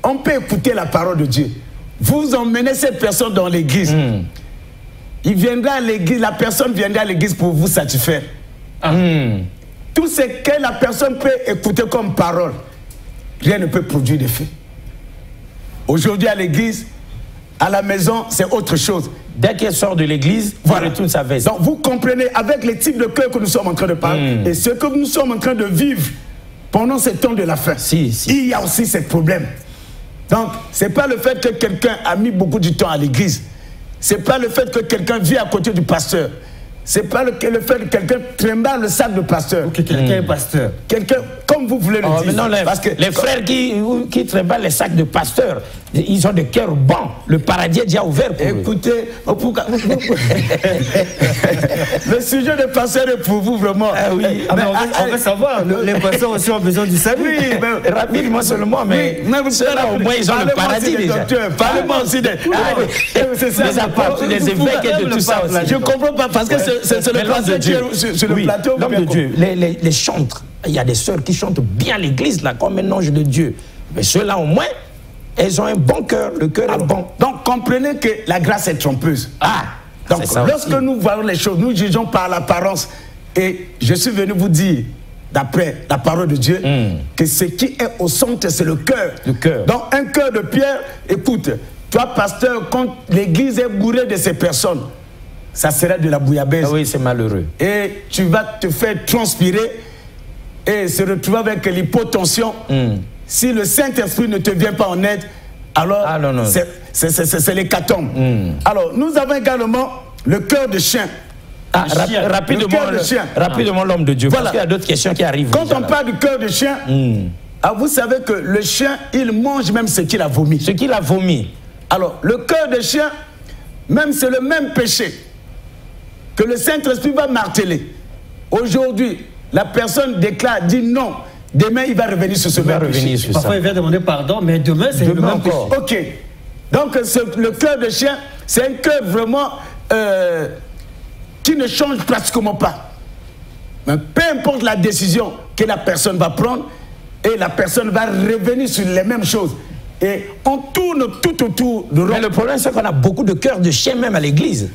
on peut écouter la parole de Dieu. Vous emmenez cette personne dans l'église. Il viendra à l'église, la personne viendra à l'église pour vous satisfaire. Tout ce que la personne peut écouter comme parole, rien ne peut produire d'effet. Aujourd'hui à l'église, à la maison, c'est autre chose. Dès qu'elle sort de l'église, voilà, retourne sa veste. Donc vous comprenez, avec les types de cœur que nous sommes en train de parler, et ce que nous sommes en train de vivre pendant ce temps de la fin, il y a aussi ce problème. Donc, ce n'est pas le fait que quelqu'un a mis beaucoup de temps à l'église. Ce n'est pas le fait que quelqu'un vit à côté du pasteur. Ce n'est pas le fait que quelqu'un trimballe le sac de pasteur. Ou que quelqu'un est pasteur. Quelqu'un, comme vous voulez le dire. Non, parce que les frères qui trimballent les sacs de pasteur, ils ont des cœurs bons. Le paradis est déjà ouvert pour écoutez, le sujet de pasteur est pour vous vraiment. On veut savoir, les pasteurs aussi ont besoin du salut. Oui, mais, rapidement seulement, mais ceux-là au moins ils ont le paradis déjà. Parlez-moi aussi des apôtres, des évêques et de tout ça aussi. Je ne comprends pas parce que c'est le pasteur qui est sur le plateau. L'homme de Dieu, les chantres, il y a des sœurs qui chantent bien l'église là comme un ange de Dieu. Mais ceux-là au moins, elles ont un bon cœur, le cœur est bon. Donc comprenez que la grâce est trompeuse. Donc lorsque nous voyons les choses, nous jugeons par l'apparence. Et je suis venu vous dire, d'après la parole de Dieu, que ce qui est au centre, c'est le cœur. Donc un cœur de pierre, écoute, toi pasteur, quand l'église est bourrée de ces personnes, ça sera de la bouillabaisse. Ah oui, c'est malheureux. Et tu vas te faire transpirer et se retrouver avec l'hypotension. Si le Saint-Esprit ne te vient pas en aide, alors c'est l'hécatombe. Alors, nous avons également le cœur de chien. Rapidement l'homme de Dieu, parce qu'il y a d'autres questions qui arrivent. Quand on parle du cœur de chien, vous savez que le chien, il mange même ce qu'il a vomi. Ce qu'il a vomi. Alors, le cœur de chien, même c'est le même péché que le Saint-Esprit va marteler. Aujourd'hui, la personne déclare, dit non. Demain, il va revenir sur ce même péché. Parfois, il va demander pardon, mais demain, c'est le même péché. Ok. Donc, le cœur de chien, C'est un cœur vraiment qui ne change pratiquement pas. Mais peu importe la décision que la personne va prendre, et la personne va revenir sur les mêmes choses. Et on tourne tout autour de rond. Mais le problème, c'est qu'on a beaucoup de cœurs de chien même à l'église.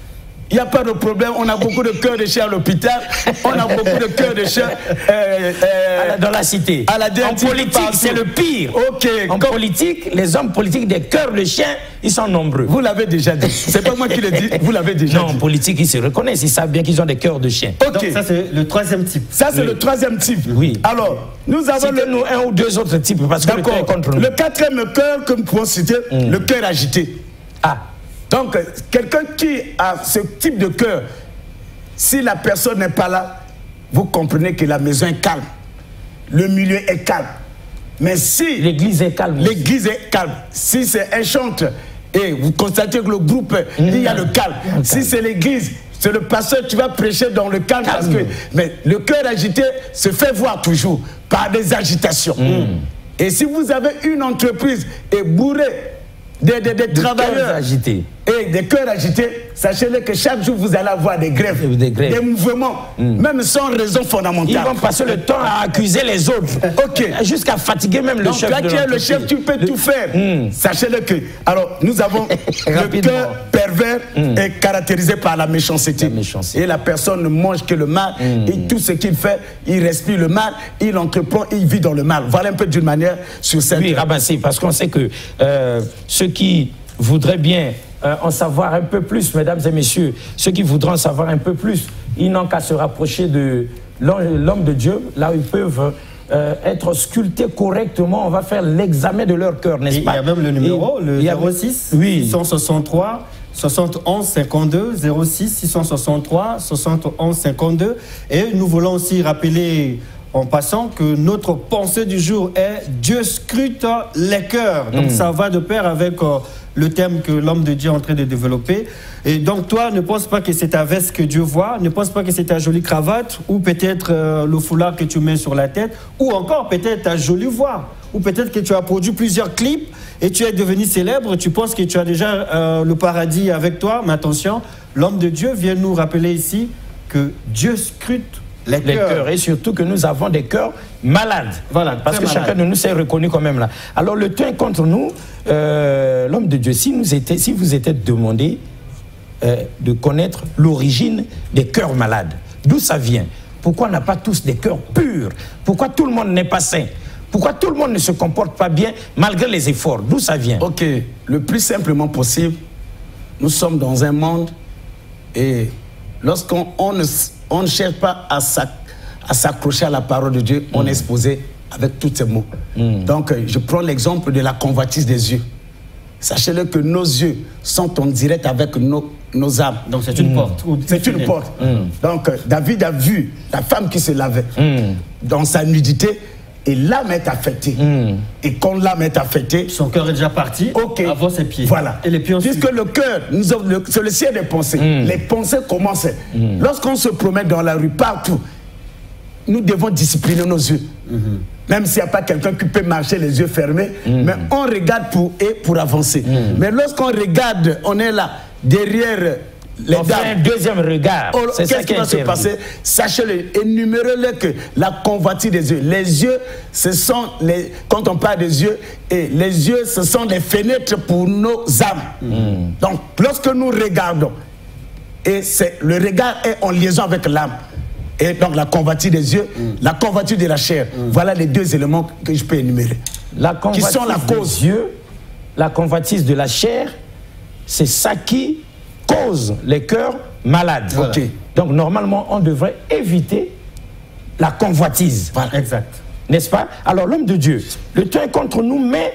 Il n'y a pas de problème, on a beaucoup de cœurs de chiens à l'hôpital, on a beaucoup de cœurs de chiens dans la cité. À la en politique, c'est le pire. En politique, les hommes politiques des cœurs de chiens, ils sont nombreux. Vous l'avez déjà dit. C'est pas moi qui le dis, vous l'avez déjà dit. Non, en politique, ils se reconnaissent, ils savent bien qu'ils ont des cœurs de chiens. Donc ça, c'est le troisième type. Ça, c'est le troisième type. Oui. Alors, nous avons nous un ou deux autres types, parce que le cœur est contre nous. Le quatrième cœur que nous pouvons citer, le cœur agité. Ah. Donc, quelqu'un qui a ce type de cœur, si la personne n'est pas là, vous comprenez que la maison est calme. Le milieu est calme. Mais si... l'église est calme. L'église est calme. Si c'est un chantre, et vous constatez que le groupe, il y a le calme. Si c'est l'église, c'est le pasteur, tu vas prêcher dans le calme. Parce que, mais le cœur agité se fait voir toujours par des agitations. Et si vous avez une entreprise et bourrée des travailleurs agités et des cœurs agités, sachez-le que chaque jour vous allez avoir des grèves, des mouvements, même sans raison fondamentale. Ils vont passer le temps à accuser les autres, jusqu'à fatiguer même le chef. Donc là, tu es le chef, tu peux tout faire. Sachez-le que, alors, nous avons le cœur pervers est caractérisé par la méchanceté. Et la personne ne mange que le mal, et tout ce qu'il fait, il respire le mal, il entreprend, il vit dans le mal. Voilà un peu d'une manière sur cette... Oui, Rabassé, parce qu'on sait que ceux qui voudraient bien en savoir un peu plus, mesdames et messieurs, ceux qui voudront en savoir un peu plus, ils n'ont qu'à se rapprocher de l'homme de Dieu, là où ils peuvent être sculptés correctement. On va faire l'examen de leur cœur, n'est-ce pas? Il y a même le numéro, le 06 663 71 52, 06 663 71 52. Et nous voulons aussi rappeler en passant que notre pensée du jour est Dieu scrute les cœurs. Donc ça va de pair avec le thème que l'homme de Dieu est en train de développer. Et donc toi, ne pense pas que c'est ta veste que Dieu voit, ne pense pas que c'est ta jolie cravate, ou peut-être le foulard que tu mets sur la tête, ou encore peut-être ta jolie voix, ou peut-être que tu as produit plusieurs clips et tu es devenu célèbre, tu penses que tu as déjà le paradis avec toi. Mais attention, l'homme de Dieu vient nous rappeler ici que Dieu scrute les cœurs. Et surtout que nous avons des cœurs malades. Voilà, parce que chacun de nous s'est reconnu quand même là. Alors le temps contre nous, l'homme de Dieu, si vous étiez demandé de connaître l'origine des cœurs malades, d'où ça vient? Pourquoi on n'a pas tous des cœurs purs? Pourquoi tout le monde n'est pas saint? Pourquoi tout le monde ne se comporte pas bien malgré les efforts? D'où ça vient? Ok, le plus simplement possible, nous sommes dans un monde et lorsqu'on ne cherche pas à s'accrocher à la parole de Dieu, on est exposé avec tous ces mots. Donc, je prends l'exemple de la convoitise des yeux. Sachez-le que nos yeux sont en direct avec nos âmes. Donc, c'est une porte. C'est une porte. Donc, David a vu la femme qui se lavait dans sa nudité et l'âme est affectée. Et quand l'âme est affectée, son cœur est déjà parti avant ses pieds. Voilà. Et les pieds puisque le cœur, c'est le ciel des pensées. Les pensées commencent. Lorsqu'on se promène dans la rue, partout, nous devons discipliner nos yeux. Même s'il n'y a pas quelqu'un qui peut marcher les yeux fermés, mais on regarde pour avancer. Mais lorsqu'on regarde, on est là, derrière les dames. Un deuxième regard. Qu'est-ce qui va se passer? Sachez-le, énumérez-le que la convoitise des yeux. Les yeux, ce sont les... Quand on parle des yeux, et les yeux, ce sont des fenêtres pour nos âmes. Donc, lorsque nous regardons, et le regard est en liaison avec l'âme, et donc la convoitise des yeux, la convoitise de la chair. Voilà les deux éléments que je peux énumérer. La convoitise qui sont la cause. des yeux, la convoitise de la chair, c'est ça qui cause les cœurs malades. Voilà. Donc normalement, on devrait éviter la convoitise. Voilà. Exact. N'est-ce pas? Alors l'homme de Dieu, le temps est contre nous, mais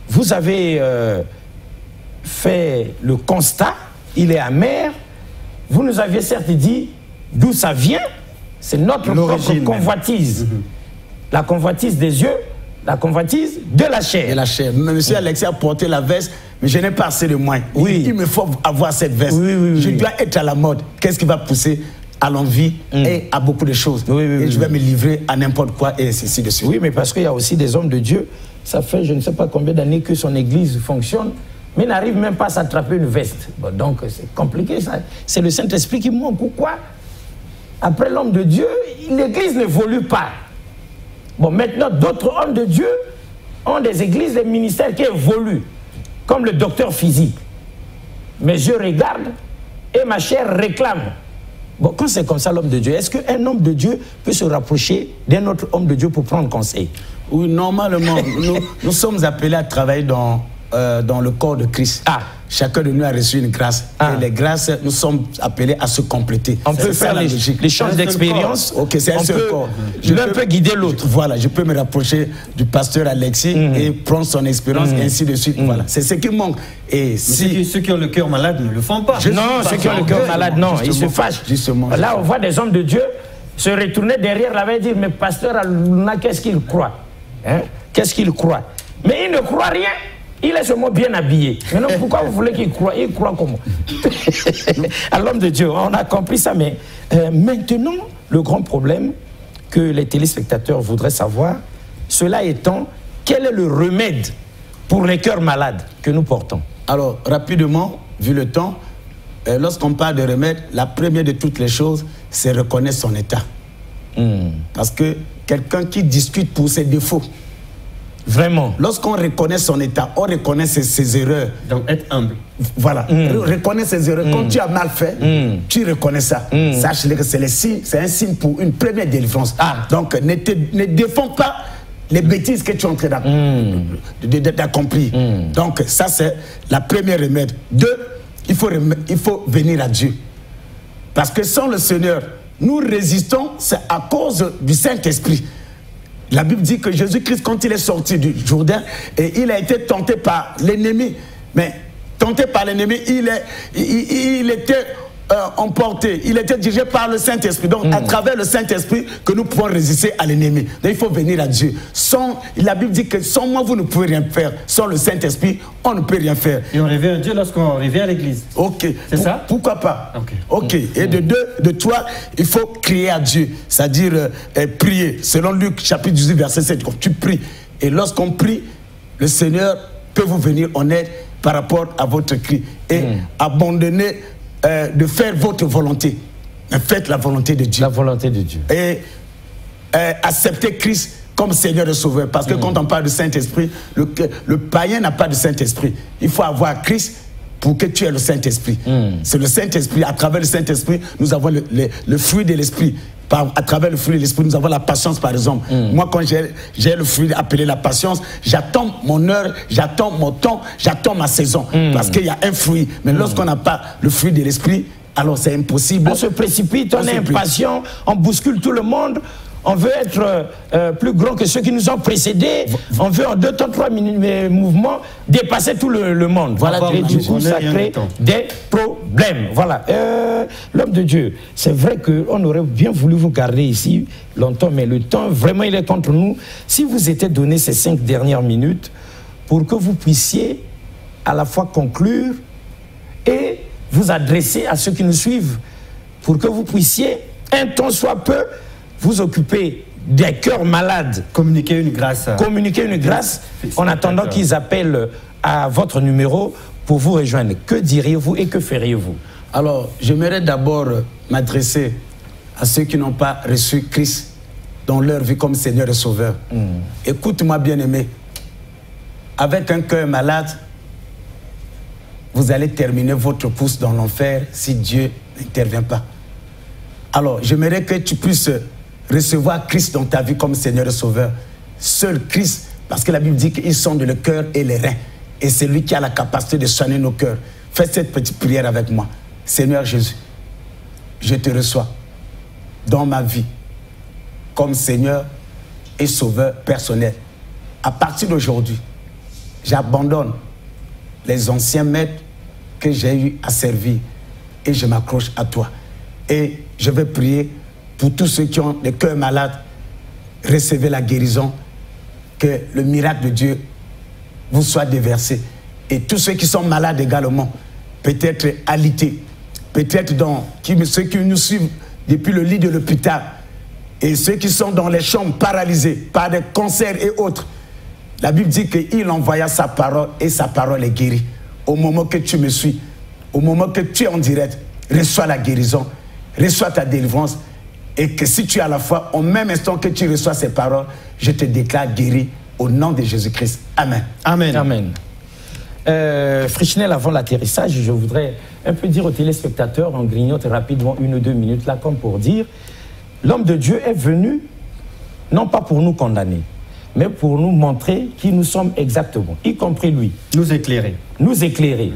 vous avez fait le constat, il est amer. Vous nous aviez certes dit d'où ça vient, c'est notre propre convoitise. La convoitise des yeux, la convoitise de la chair. Et la chair. Monsieur Alexis a porté la veste, mais je n'ai pas assez de moyens. Oui. Il me faut avoir cette veste. Je dois être à la mode. Qu'est-ce qui va pousser à l'envie et à beaucoup de choses. Et je vais me livrer à n'importe quoi et ainsi de suite. Oui, mais parce qu'il y a aussi des hommes de Dieu ça fait je ne sais pas combien d'années que son église fonctionne, mais n'arrive même pas à s'attraper une veste. Bon, donc c'est compliqué, ça. C'est le Saint-Esprit qui manque ou quoi? Après l'homme de Dieu, l'église n'évolue pas. Bon, maintenant, d'autres hommes de Dieu ont des églises, des ministères qui évoluent, comme le docteur physique. Mes yeux regardent et ma chair réclame. Bon, quand c'est comme ça l'homme de Dieu, est-ce qu'un homme de Dieu peut se rapprocher d'un autre homme de Dieu pour prendre conseil? Oui, normalement, nous sommes appelés à travailler dans le corps de Christ. Ah. Chacun de nous a reçu une grâce. Et les grâces, nous sommes appelés à se compléter. On peut faire l'échange d'expérience. Ok, c'est un seul corps. L'un peut guider l'autre. Voilà, je peux me rapprocher du pasteur Alexis et prendre son expérience, et ainsi de suite. Voilà, c'est ce qui manque. Et si ceux qui ont le cœur malade ne le font pas. Non, ceux qui ont le cœur malade, non, ils se fâchent. Là, on voit des hommes de Dieu se retourner derrière là-bas et dire, mais pasteur Aluna, qu'est-ce qu'il croit, hein? Qu'est-ce qu'il croit? Mais il ne croit rien. Il est seulement bien habillé. Maintenant, pourquoi vous voulez qu'il croie? Il croit comment? À l'homme de Dieu, on a compris ça, mais maintenant, le grand problème que les téléspectateurs voudraient savoir, cela étant, quel est le remède pour les cœurs malades que nous portons? Alors, rapidement, vu le temps, lorsqu'on parle de remède, la première de toutes les choses, c'est reconnaître son état. Parce que quelqu'un qui discute pour ses défauts, vraiment. Lorsqu'on reconnaît son état, on reconnaît ses erreurs. Donc être humble. Voilà. Reconnaître ses erreurs. Quand tu as mal fait, tu reconnais ça. Sache-le que c'est un signe pour une première délivrance. Donc ne défends pas les bêtises que tu es en train d'accomplir. Donc ça c'est la première remède. 2, il faut venir à Dieu. Parce que sans le Seigneur, nous résistons, c'est à cause du Saint-Esprit. La Bible dit que Jésus-Christ, quand il est sorti du Jourdain, et il a été tenté par l'ennemi. Mais tenté par l'ennemi, il était emporté, il était dirigé par le Saint-Esprit. Donc, à travers le Saint-Esprit, que nous pouvons résister à l'ennemi. Donc, il faut venir à Dieu. La Bible dit que sans moi, vous ne pouvez rien faire. Sans le Saint-Esprit, on ne peut rien faire. Et on revient à Dieu lorsqu'on revient à l'église. Ok. C'est ça? Pourquoi pas? Ok. Et de toi, il faut crier à Dieu. C'est-à-dire prier. Selon Luc, chapitre 18, verset 7. Tu pries. Et lorsqu'on prie, le Seigneur peut vous venir en aide par rapport à votre cri. Et abandonner de faire votre volonté. Mais faites la volonté de Dieu. La volonté de Dieu. Et acceptez Christ comme Seigneur et Sauveur. Parce que quand on parle de Saint-Esprit, le païen n'a pas de Saint-Esprit. Il faut avoir Christ pour que tu aies le Saint-Esprit. C'est le Saint-Esprit. À travers le Saint-Esprit, nous avons le fruit de l'Esprit. À travers le fruit de l'Esprit, nous avons la patience, par exemple. Moi, quand j'ai le fruit appelé la patience, j'attends mon heure, j'attends mon temps, j'attends ma saison. Parce qu'il y a un fruit. Mais lorsqu'on n'a pas le fruit de l'Esprit, alors c'est impossible. On se précipite, on est impatient, on bouscule tout le monde. On veut être plus grand que ceux qui nous ont précédés. On veut en 2 temps, 3 mouvements dépasser tout le monde. Voilà, et du coup, ça crée des problèmes. Voilà. L'homme de Dieu, c'est vrai qu'on aurait bien voulu vous garder ici longtemps, mais le temps, vraiment, il est contre nous. Si vous étiez donné ces 5 dernières minutes pour que vous puissiez à la fois conclure et vous adresser à ceux qui nous suivent, pour que vous puissiez, un temps soit peu, vous occuper des cœurs malades. Communiquer une grâce. Communiquer une grâce en attendant qu'ils appellent à votre numéro pour vous rejoindre. Que diriez-vous et que feriez-vous? Alors, j'aimerais d'abord m'adresser à ceux qui n'ont pas reçu Christ dans leur vie comme Seigneur et Sauveur. Écoute-moi, bien-aimé. Avec un cœur malade, vous allez terminer votre course dans l'enfer si Dieu n'intervient pas. Alors, j'aimerais que tu puisses recevoir Christ dans ta vie comme Seigneur et Sauveur. Seul Christ, parce que la Bible dit qu'il sonde le cœur et les reins. Et c'est lui qui a la capacité de soigner nos cœurs. Fais cette petite prière avec moi. Seigneur Jésus, je te reçois dans ma vie comme Seigneur et Sauveur personnel. À partir d'aujourd'hui, j'abandonne les anciens maîtres que j'ai eu à servir et je m'accroche à toi. Et je vais prier pour tous ceux qui ont des cœurs malades, recevez la guérison, que le miracle de Dieu vous soit déversé. Et tous ceux qui sont malades également, peut-être alités, peut-être ceux qui nous suivent depuis le lit de l'hôpital, et ceux qui sont dans les chambres paralysés par des cancers et autres, La Bible dit qu'il envoya sa parole et sa parole est guérie. Au moment que tu me suis, au moment que tu es en direct, reçois la guérison, reçois ta délivrance. Et que si tu as la foi, au même instant que tu reçois ces paroles, je te déclare guéri au nom de Jésus-Christ. Amen. Amen. Amen. Frichnel, avant l'atterrissage, je voudrais un peu dire aux téléspectateurs, on grignote rapidement 1 ou 2 minutes là, comme pour dire, l'homme de Dieu est venu, non pas pour nous condamner, mais pour nous montrer qui nous sommes exactement, y compris lui. Nous éclairer. Nous éclairer.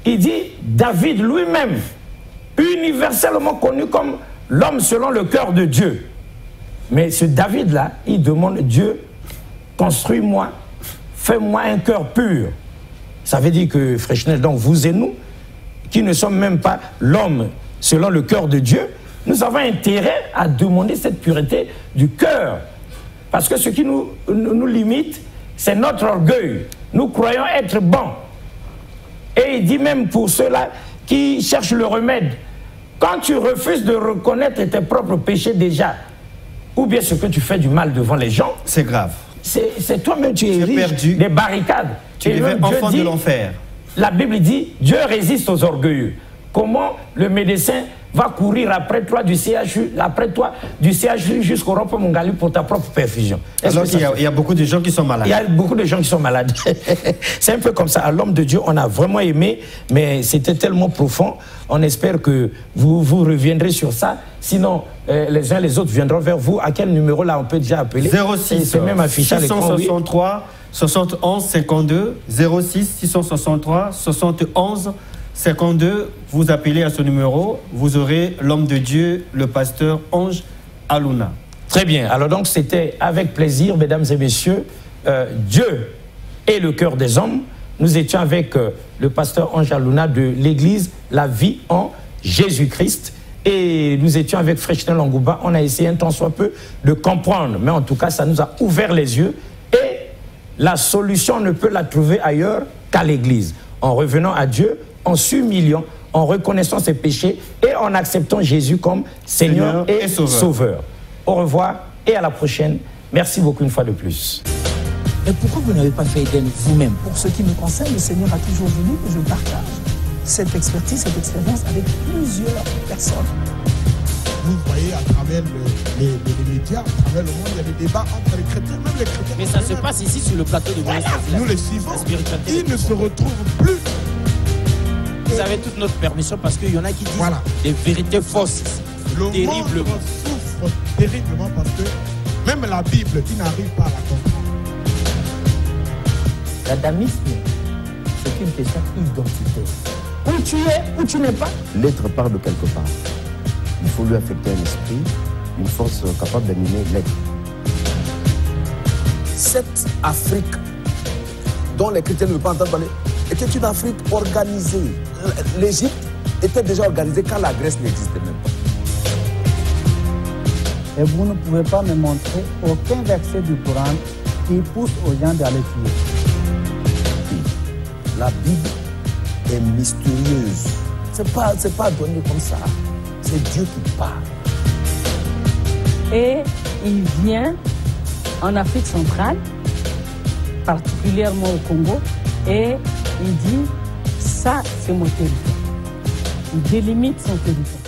Il dit, David lui-même, universellement connu comme l'homme selon le cœur de Dieu. Mais ce David-là, il demande, Dieu, construis-moi, fais-moi un cœur pur. Ça veut dire que, Frichnel, donc vous et nous, qui ne sommes même pas l'homme selon le cœur de Dieu, nous avons intérêt à demander cette pureté du cœur. Parce que ce qui nous limite, c'est notre orgueil. Nous croyons être bons. Et il dit même pour ceux-là qui cherchent le remède, quand tu refuses de reconnaître tes propres péchés déjà, ou bien ce que tu fais du mal devant les gens, c'est grave. C'est toi-même, tu ériges des barricades. Tu deviens enfant de l'enfer. La Bible dit, Dieu résiste aux orgueilleux. Comment le médecin va courir après toi du CHU jusqu'au Ropo Mongali pour ta propre perfusion? Alors il y a beaucoup de gens qui sont malades. Il y a beaucoup de gens qui sont malades. C'est un peu comme ça. À l'homme de Dieu, on a vraiment aimé, mais c'était tellement profond. On espère que vous reviendrez sur ça. Sinon, les uns les autres viendront vers vous. À quel numéro là on peut déjà appeler? 06 c'est même affiché à l'écran. 663 71 52 06 663 71 52, vous appelez à ce numéro, vous aurez l'homme de Dieu, le pasteur Ange Aluna. Très bien, alors donc c'était avec plaisir, mesdames et messieurs, Dieu est le cœur des hommes. Nous étions avec le pasteur Ange Aluna de l'église La Vie en Jésus-Christ. Et nous étions avec Frichnel Longouba. On a essayé un tant soit peu de comprendre, mais en tout cas, ça nous a ouvert les yeux. Et la solution, on ne peut la trouver ailleurs qu'à l'église. En revenant à Dieu, en s'humiliant, en reconnaissant ses péchés et en acceptant Jésus comme Seigneur et Sauveur. Au revoir et à la prochaine. Merci beaucoup une fois de plus. Et pourquoi vous n'avez pas fait Eden vous-même? Pour ce qui me concerne, le Seigneur a toujours voulu que je partage cette expertise, cette expérience avec plusieurs personnes. Vous voyez à travers les médias, à travers le monde, il y a des débats entre les chrétiens, même les chrétiens. Mais ça se passe ici sur le plateau de Moïse. Nous les suivons. Ils ne se retrouvent plus. Vous avez toute notre permission parce qu'il y en a qui disent des vérités fausses. Le monde souffre terriblement parce que même la Bible, ils n'arrivent pas à la comprendre. L'adamisme, c'est une question identitaire. Où tu es, où tu n'es pas. L'être part de quelque part. Il faut lui affecter un esprit, une force capable d'animer l'être. Cette Afrique dont les chrétiens ne veulent pas entendre parler était une Afrique organisée. L'Égypte était déjà organisée quand la Grèce n'existait même pas. Et vous ne pouvez pas me montrer aucun verset du Coran qui pousse aux gens d'aller tuer. La Bible est mystérieuse. C'est pas donné comme ça. C'est Dieu qui parle. Et il vient en Afrique centrale, particulièrement au Congo, et il dit, ça c'est mon territoire. Il délimite son territoire.